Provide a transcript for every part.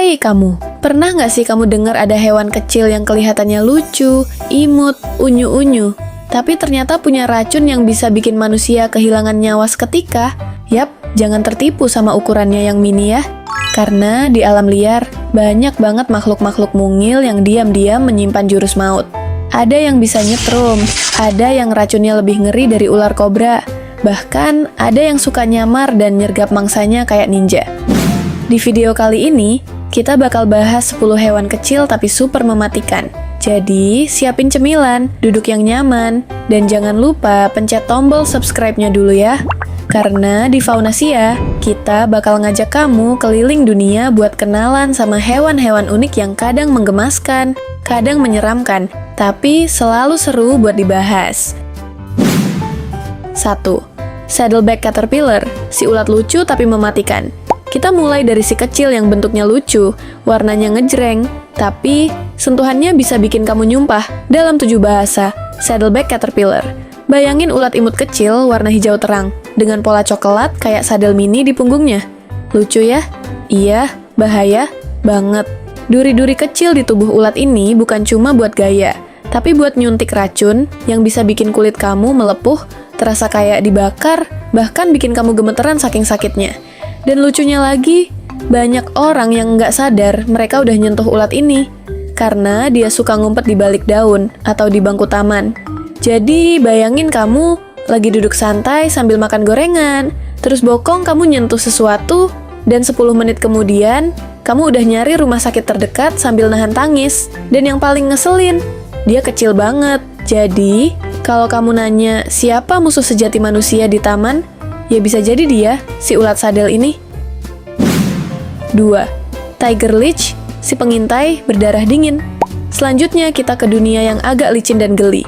Hai kamu, pernah nggak sih kamu dengar ada hewan kecil yang kelihatannya lucu, imut, unyu-unyu, tapi ternyata punya racun yang bisa bikin manusia kehilangan nyawa seketika? Yap, jangan tertipu sama ukurannya yang mini ya. Karena di alam liar, banyak banget makhluk-makhluk mungil yang diam-diam menyimpan jurus maut. Ada yang bisa nyetrum, ada yang racunnya lebih ngeri dari ular kobra, bahkan ada yang suka nyamar dan nyergap mangsanya kayak ninja. Di video kali ini, kita bakal bahas 10 hewan kecil tapi super mematikan. Jadi, siapin cemilan, duduk yang nyaman, dan jangan lupa pencet tombol subscribe-nya dulu ya. Karena di Faunasia, kita bakal ngajak kamu keliling dunia buat kenalan sama hewan-hewan unik yang kadang menggemaskan, kadang menyeramkan, tapi selalu seru buat dibahas. 1. Saddleback caterpillar, si ulat lucu tapi mematikan. Kita mulai dari si kecil yang bentuknya lucu, warnanya ngejreng, tapi sentuhannya bisa bikin kamu nyumpah dalam 7 bahasa. Saddleback caterpillar. Bayangin ulat imut kecil warna hijau terang, dengan pola coklat kayak sadel mini di punggungnya. Lucu ya? Iya, bahaya banget. Duri-duri kecil di tubuh ulat ini bukan cuma buat gaya, tapi buat nyuntik racun yang bisa bikin kulit kamu melepuh, terasa kayak dibakar, bahkan bikin kamu gemeteran saking sakitnya. Dan lucunya lagi, banyak orang yang nggak sadar mereka udah nyentuh ulat ini, karena dia suka ngumpet di balik daun atau di bangku taman. Jadi bayangin kamu lagi duduk santai sambil makan gorengan, terus bokong kamu nyentuh sesuatu, dan 10 menit kemudian, kamu udah nyari rumah sakit terdekat sambil nahan tangis. Dan yang paling ngeselin, dia kecil banget. Jadi, kalau kamu nanya siapa musuh sejati manusia di taman, ya bisa jadi dia, si ulat sadel ini. 2. Tiger leech, si pengintai berdarah dingin. Selanjutnya kita ke dunia yang agak licin dan geli.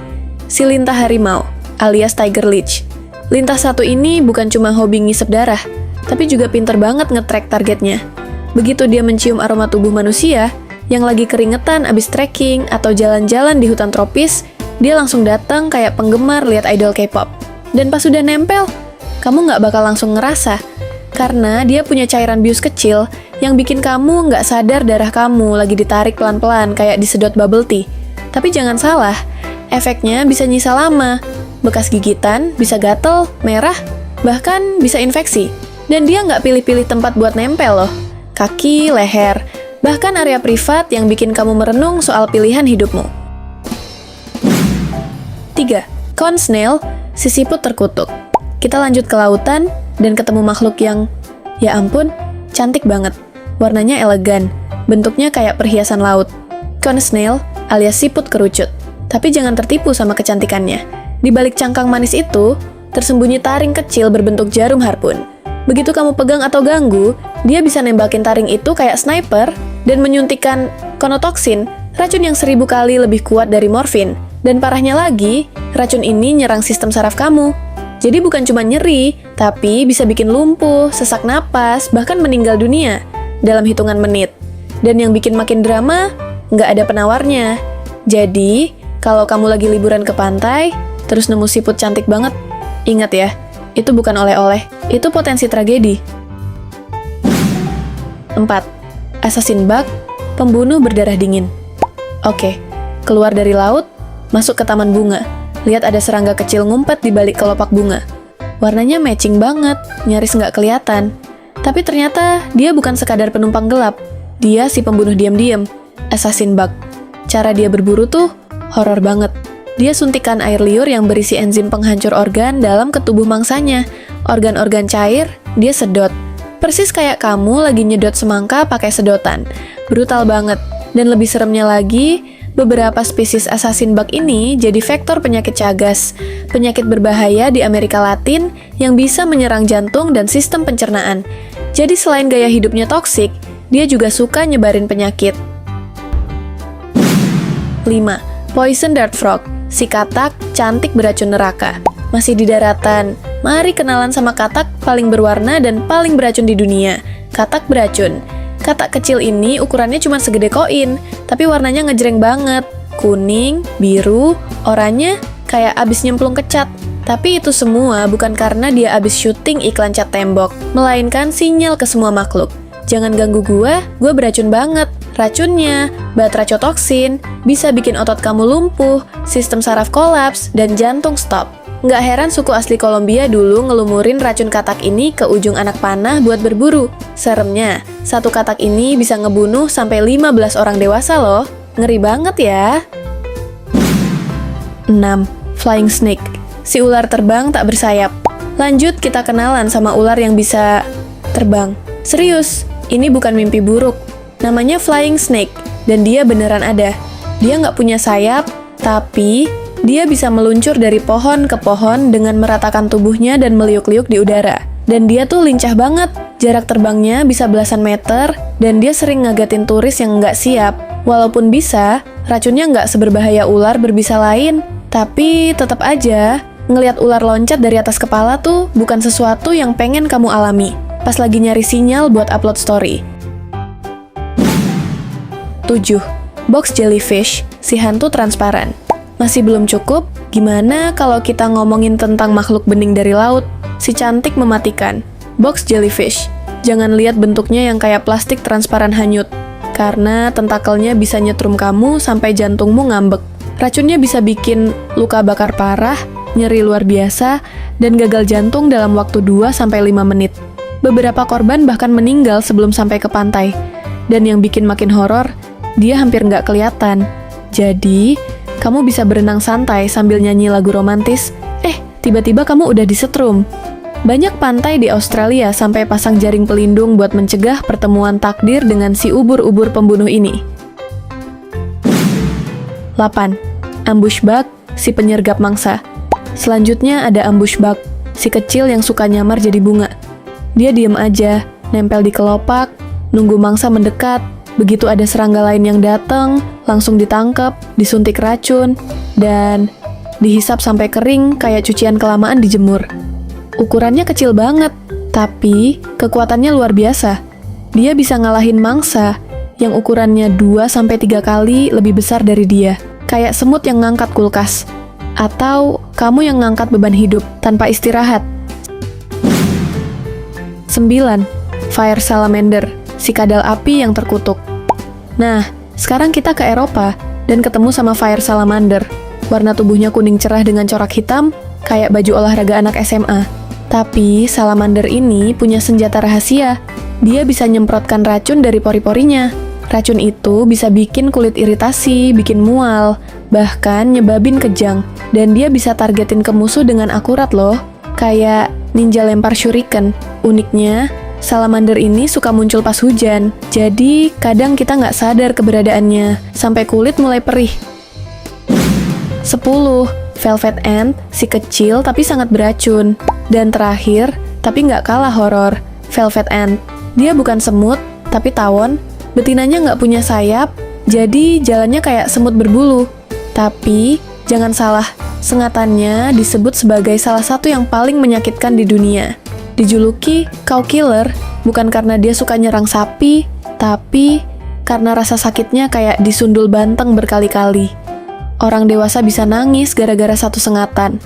Si lintah harimau, alias tiger leech. Lintah satu ini bukan cuma hobi ngisep darah, tapi juga pinter banget nge-track targetnya. Begitu dia mencium aroma tubuh manusia, yang lagi keringetan abis trekking atau jalan-jalan di hutan tropis, dia langsung datang kayak penggemar lihat idol K-pop. Dan pas udah nempel, kamu nggak bakal langsung ngerasa, karena dia punya cairan bius kecil yang bikin kamu nggak sadar darah kamu lagi ditarik pelan-pelan kayak disedot bubble tea. Tapi jangan salah, efeknya bisa nyisa lama. Bekas gigitan bisa gatel, merah, bahkan bisa infeksi. Dan dia nggak pilih-pilih tempat buat nempel loh. Kaki, leher, bahkan area privat yang bikin kamu merenung soal pilihan hidupmu. 3. Conch snail, si siput terkutuk. Kita lanjut ke lautan dan ketemu makhluk yang, ya ampun, cantik banget. Warnanya elegan, bentuknya kayak perhiasan laut. Conch snail alias siput kerucut. Tapi jangan tertipu sama kecantikannya. Di balik cangkang manis itu, tersembunyi taring kecil berbentuk jarum harpun. Begitu kamu pegang atau ganggu, dia bisa nembakin taring itu kayak sniper dan menyuntikkan konotoksin, racun yang 1000 kali lebih kuat dari morfin. Dan parahnya lagi, racun ini nyerang sistem saraf kamu. Jadi bukan cuma nyeri, tapi bisa bikin lumpuh, sesak napas, bahkan meninggal dunia dalam hitungan menit. Dan yang bikin makin drama, nggak ada penawarnya. Jadi, kalau kamu lagi liburan ke pantai, terus nemu siput cantik banget, ingat ya, itu bukan oleh-oleh, itu potensi tragedi. 4. Assassin bug, pembunuh berdarah dingin. Oke, keluar dari laut, masuk ke taman bunga. Lihat ada serangga kecil ngumpet di balik kelopak bunga. Warnanya matching banget, nyaris nggak kelihatan. Tapi ternyata dia bukan sekadar penumpang gelap. Dia si pembunuh diam-diam, assassin bug. Cara dia berburu tuh horor banget. Dia suntikan air liur yang berisi enzim penghancur organ dalam ketubuh mangsanya. Organ-organ cair, dia sedot. Persis kayak kamu lagi nyedot semangka pakai sedotan. Brutal banget. Dan lebih seremnya lagi, beberapa spesies assassin bug ini jadi vektor penyakit Chagas, penyakit berbahaya di Amerika Latin yang bisa menyerang jantung dan sistem pencernaan. Jadi selain gaya hidupnya toksik, dia juga suka nyebarin penyakit. 5. Poison dart frog, si katak cantik beracun neraka. Masih di daratan, mari kenalan sama katak paling berwarna dan paling beracun di dunia, katak beracun. Katak kecil ini ukurannya cuma segede koin, tapi warnanya ngejreng banget. Kuning, biru, oranye, kayak abis nyemplung ke cat. Tapi itu semua bukan karena dia abis syuting iklan cat tembok, melainkan sinyal ke semua makhluk. Jangan ganggu gue beracun banget. Racunnya, batracotoksin, bisa bikin otot kamu lumpuh, sistem saraf kolaps, dan jantung stop. Nggak heran suku asli Kolombia dulu ngelumurin racun katak ini ke ujung anak panah buat berburu. Seremnya, satu katak ini bisa ngebunuh sampai 15 orang dewasa loh. Ngeri banget ya. 6. Flying snake. Si ular terbang tak bersayap. Lanjut kita kenalan sama ular yang bisa terbang. Serius, ini bukan mimpi buruk. Namanya flying snake, dan dia beneran ada. Dia nggak punya sayap, tapi dia bisa meluncur dari pohon ke pohon dengan meratakan tubuhnya dan meliuk-liuk di udara. Dan dia tuh lincah banget. Jarak terbangnya bisa belasan meter, dan dia sering ngagatin turis yang nggak siap. Walaupun bisa, racunnya nggak seberbahaya ular berbisa lain. Tapi tetap aja, ngelihat ular loncat dari atas kepala tuh bukan sesuatu yang pengen kamu alami pas lagi nyari sinyal buat upload story. 7. Box jellyfish, si hantu transparan. Masih belum cukup? Gimana kalau kita ngomongin tentang makhluk bening dari laut? Si cantik mematikan. Box jellyfish. Jangan lihat bentuknya yang kayak plastik transparan hanyut, karena tentakelnya bisa nyetrum kamu sampai jantungmu ngambek. Racunnya bisa bikin luka bakar parah, nyeri luar biasa, dan gagal jantung dalam waktu 2-5 menit. Beberapa korban bahkan meninggal sebelum sampai ke pantai. Dan yang bikin makin horor, dia hampir nggak kelihatan. Jadi, kamu bisa berenang santai sambil nyanyi lagu romantis, tiba-tiba kamu udah disetrum. Banyak pantai di Australia sampai pasang jaring pelindung buat mencegah pertemuan takdir dengan si ubur-ubur pembunuh ini. 8. Ambush bug, si penyergap mangsa. Selanjutnya ada ambush bug, si kecil yang suka nyamar jadi bunga. Dia diem aja, nempel di kelopak, nunggu mangsa mendekat. Begitu ada serangga lain yang datang, langsung ditangkap, disuntik racun, dan dihisap sampai kering kayak cucian kelamaan dijemur. Ukurannya kecil banget, tapi kekuatannya luar biasa. Dia bisa ngalahin mangsa yang ukurannya 2-3 kali lebih besar dari dia. Kayak semut yang ngangkat kulkas. Atau kamu yang ngangkat beban hidup tanpa istirahat. 9. Fire salamander, si kadal api yang terkutuk. Nah, sekarang kita ke Eropa dan ketemu sama fire salamander. Warna tubuhnya kuning cerah dengan corak hitam, kayak baju olahraga anak SMA. Tapi salamander ini punya senjata rahasia. Dia bisa nyemprotkan racun dari pori-porinya. Racun itu bisa bikin kulit iritasi, bikin mual, bahkan nyebabin kejang. Dan dia bisa targetin ke musuh dengan akurat loh, kayak ninja lempar shuriken. Uniknya, salamander ini suka muncul pas hujan, jadi kadang kita nggak sadar keberadaannya, sampai kulit mulai perih. 10. Velvet ant, si kecil tapi sangat beracun. Dan terakhir, tapi nggak kalah horor, velvet ant. Dia bukan semut, tapi tawon. Betinanya nggak punya sayap, jadi jalannya kayak semut berbulu. Tapi, jangan salah, sengatannya disebut sebagai salah satu yang paling menyakitkan di dunia. Dijuluki cow killer, bukan karena dia suka nyerang sapi, tapi karena rasa sakitnya kayak disundul banteng berkali-kali. Orang dewasa bisa nangis gara-gara satu sengatan.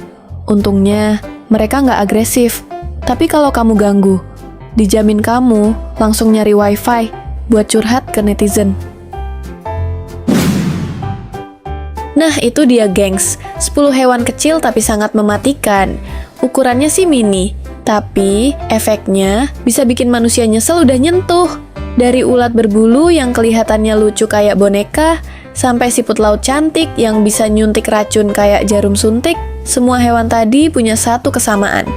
Untungnya, mereka nggak agresif. Tapi kalau kamu ganggu, dijamin kamu langsung nyari wifi buat curhat ke netizen. Nah, itu dia gengs, 10 hewan kecil tapi sangat mematikan. Ukurannya sih mini, tapi efeknya bisa bikin manusia nyesel udah nyentuh. Dari ulat berbulu yang kelihatannya lucu kayak boneka, sampai siput laut cantik yang bisa nyuntik racun kayak jarum suntik, semua hewan tadi punya satu kesamaan.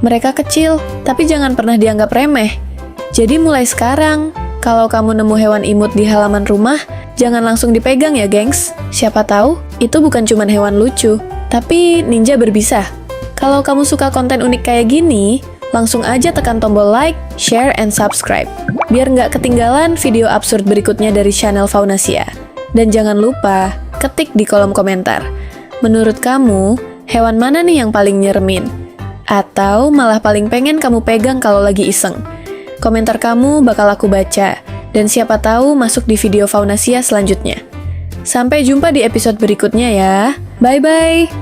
Mereka kecil, tapi jangan pernah dianggap remeh. Jadi mulai sekarang, kalau kamu nemu hewan imut di halaman rumah, jangan langsung dipegang ya gengs. Siapa tahu, itu bukan cuma hewan lucu, tapi ninja berbisa. Kalau kamu suka konten unik kayak gini, langsung aja tekan tombol like, share, and subscribe. Biar nggak ketinggalan video absurd berikutnya dari channel Faunasia. Dan jangan lupa, ketik di kolom komentar. Menurut kamu, hewan mana nih yang paling nyeremin? Atau malah paling pengen kamu pegang kalau lagi iseng? Komentar kamu bakal aku baca, dan siapa tahu masuk di video Faunasia selanjutnya. Sampai jumpa di episode berikutnya ya. Bye-bye!